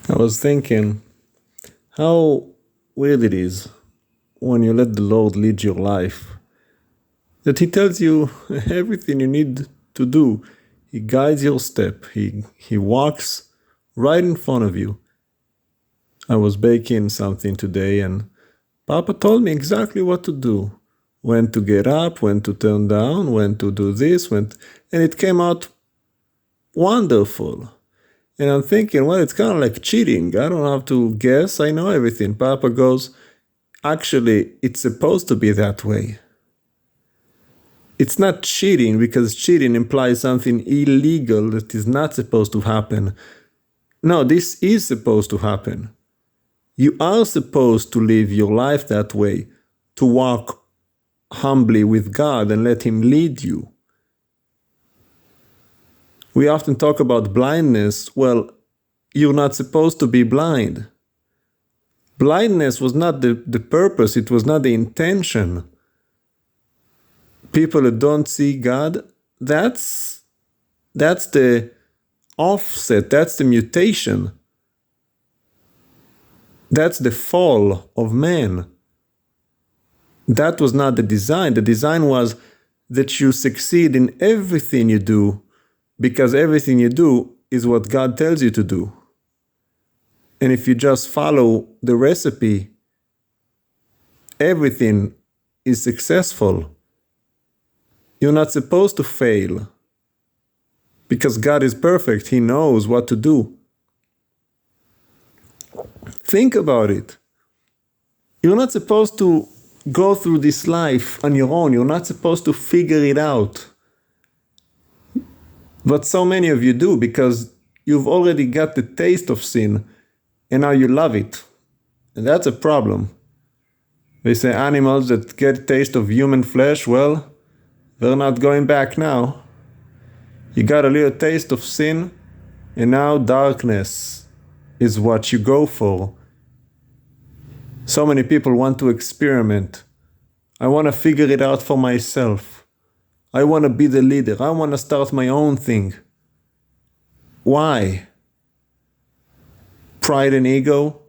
I was thinking how weird it is when you let the Lord lead your life, that He tells you everything you need to do. He guides your step. He walks right in front of you. I was baking something today and Papa told me exactly what to do. When to get up, when to turn down, when to do this, and it came out wonderful. And I'm thinking, well, it's kind of like cheating. I don't have to guess. I know everything. Papa goes, actually, it's supposed to be that way. It's not cheating because cheating implies something illegal that is not supposed to happen. No, this is supposed to happen. You are supposed to live your life that way, to walk humbly with God and let Him lead you. We often talk about blindness. Well, you're not supposed to be blind. Blindness was not the purpose, it was not the intention. People who don't see God, that's the offset, that's the mutation. That's the fall of man. That was not the design. The design was that you succeed in everything you do because everything you do is what God tells you to do. And if you just follow the recipe, everything is successful. You're not supposed to fail because God is perfect. He knows what to do. Think about it. You're not supposed to go through this life on your own. You're not supposed to figure it out. But so many of you do because you've already got the taste of sin and now you love it. And that's a problem. They say animals that get a taste of human flesh, well, they're not going back now. You got a little taste of sin and now darkness is what you go for. So many people want to experiment. I want to figure it out for myself. I want to be the leader. I want to start my own thing. Why? Pride and ego?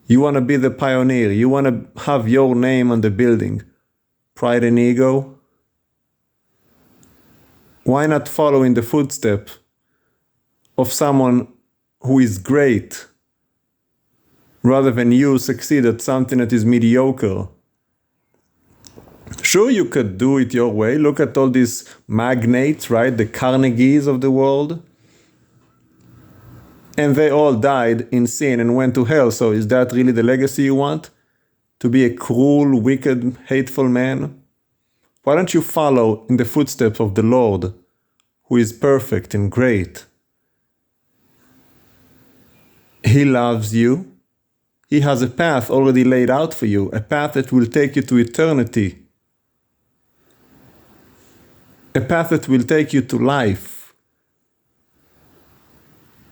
You want to be the pioneer. You want to have your name on the building. Pride and ego? Why not follow in the footsteps of someone who is great rather than you succeed at something that is mediocre? Sure, you could do it your way. Look at all these magnates, right? The Carnegies of the world. And they all died in sin and went to hell. So is that really the legacy you want? To be a cruel, wicked, hateful man? Why don't you follow in the footsteps of the Lord, who is perfect and great? He loves you. He has a path already laid out for you, a path that will take you to eternity. A path that will take you to life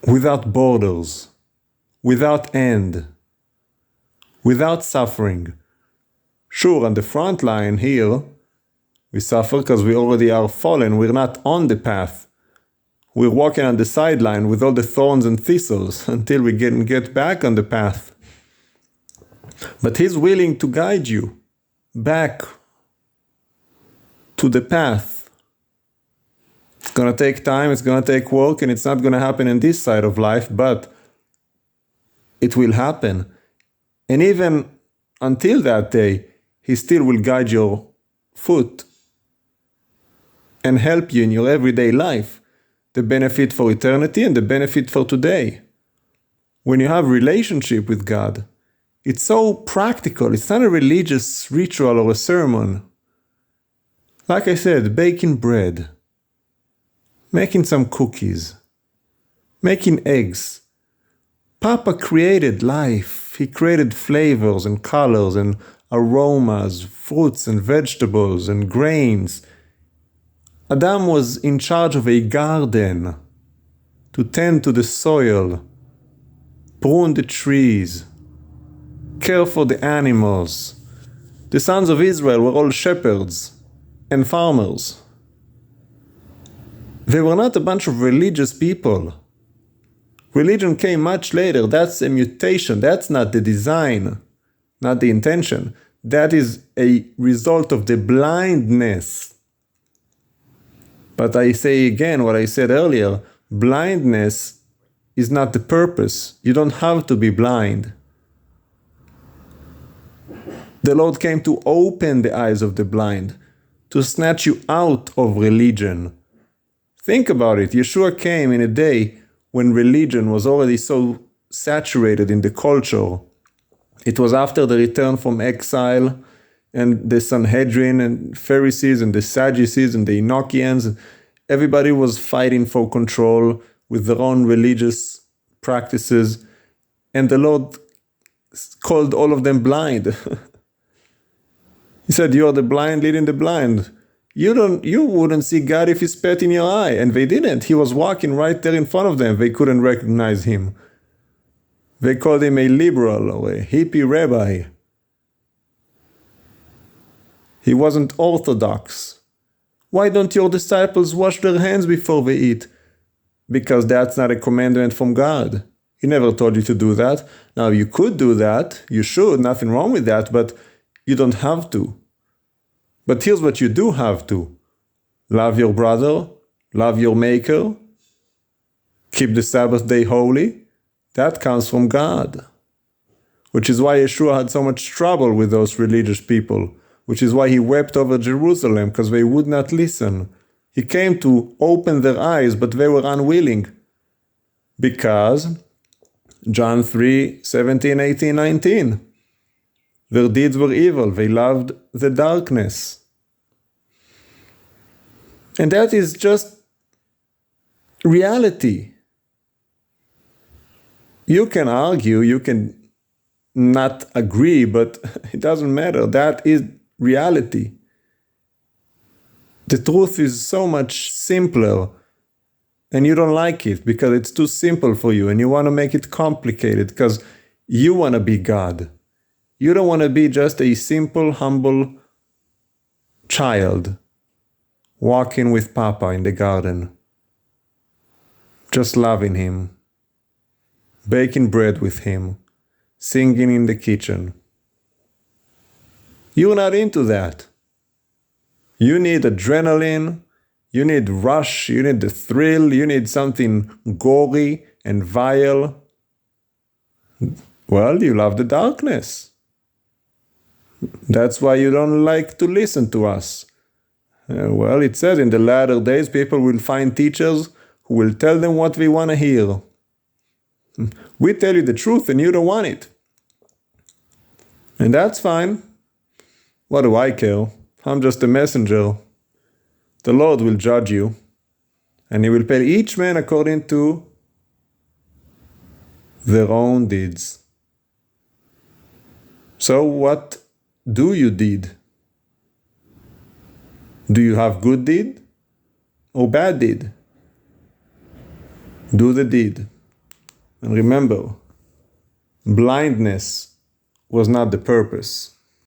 without borders, without end, without suffering. Sure, on the front line here, we suffer because we already are fallen. We're not on the path. We're walking on the sideline with all the thorns and thistles until we can get back on the path. But He's willing to guide you back to the path. It's going to take time, it's going to take work, and it's not going to happen in this side of life, but it will happen. And even until that day, He still will guide your foot and help you in your everyday life. The benefit for eternity and the benefit for today. When you have a relationship with God, it's so practical. It's not a religious ritual or a sermon. Like I said, baking bread, making some cookies, making eggs. Papa created life. He created flavors and colors and aromas, fruits and vegetables and grains. Adam was in charge of a garden to tend to the soil, prune the trees, care for the animals. The sons of Israel were all shepherds and farmers. They were not a bunch of religious people Religion came much later. That's a mutation. That's not the design, not the intention. That is a result of the blindness. But I say again what I said earlier, blindness is not the purpose. You don't have to be blind. The Lord came to open the eyes of the blind, to snatch you out of religion. Think about it. Yeshua came in a day when religion was already so saturated in the culture. It was after the return from exile, and the Sanhedrin and Pharisees and the Sadducees and the Enochians, everybody was fighting for control with their own religious practices, and the Lord called all of them blind. He said, "You are the blind leading the blind. You wouldn't see God if he spat in your eye." And they didn't. He was walking right there in front of them. They couldn't recognize him. They called him a liberal or a hippie rabbi. He wasn't orthodox. Why don't your disciples wash their hands before they eat? Because that's not a commandment from God. He never told you to do that. Now, you could do that. You should. Nothing wrong with that. But you don't have to. But here's what you do have to. Love your brother. Love your maker. Keep the Sabbath day holy. That comes from God. Which is why Yeshua had so much trouble with those religious people. Which is why he wept over Jerusalem, because they would not listen. He came to open their eyes, but they were unwilling. Because John 3, 17, 18, 19. Their deeds were evil. They loved the darkness. And that is just reality. You can argue, you can not agree, but it doesn't matter. That is reality. The truth is so much simpler, and you don't like it because it's too simple for you, and you want to make it complicated because you want to be God. You don't want to be just a simple, humble child walking with Papa in the garden, just loving him, baking bread with him, singing in the kitchen. You're not into that. You need adrenaline, you need rush, you need the thrill, you need something gory and vile. Well, you love the darkness. That's why you don't like to listen to us. Well, it says in the latter days people will find teachers who will tell them what they want to hear. We tell you the truth and you don't want it. And that's fine. What do I care? I'm just a messenger. The Lord will judge you, and he will pay each man according to their own deeds. So what do you deed? Do you have good deed or bad deed? Do the deed. And remember, blindness was not the purpose.